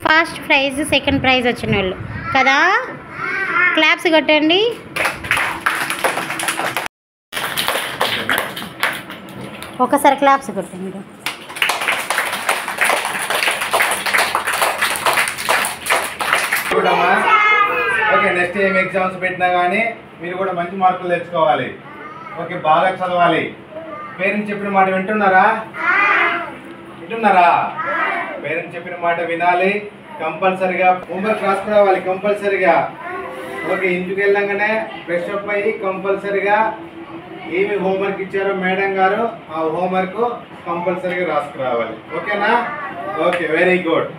First prize second prize వచ్చిన వాళ్ళు కదా. క్లాప్స్ కొట్టండి. ఒకసారి క్లాప్స్ కొట్టండి. ఓకే, నెక్స్ట్ ఏం ఎగ్జామ్స్ పెట్టినా కానీ మీరు కూడా మంచి మార్కులు తెచ్చుకోవాలి. ఓకే, బాగా చదవాలి. పేరెంట్స్ చెప్పిన మాట వింటున్నారా? పేరెంట్స్ చెప్పిన మాట వినాలి. కంపల్సరిగా హోంవర్క్ రాసుకోవాలి కంపల్సరిగా. ఓకే, ఇంటికి వెళ్ళంగానే ఫ్రెష్ అప్ అయ్యి కంపల్సరిగా ఏమి హోంవర్క్ ఇచ్చారో మేడం గారు ఆ హోంవర్క్ కంపల్సరిగా రాసుకురావాలి. ఓకేనా? Okay, very good.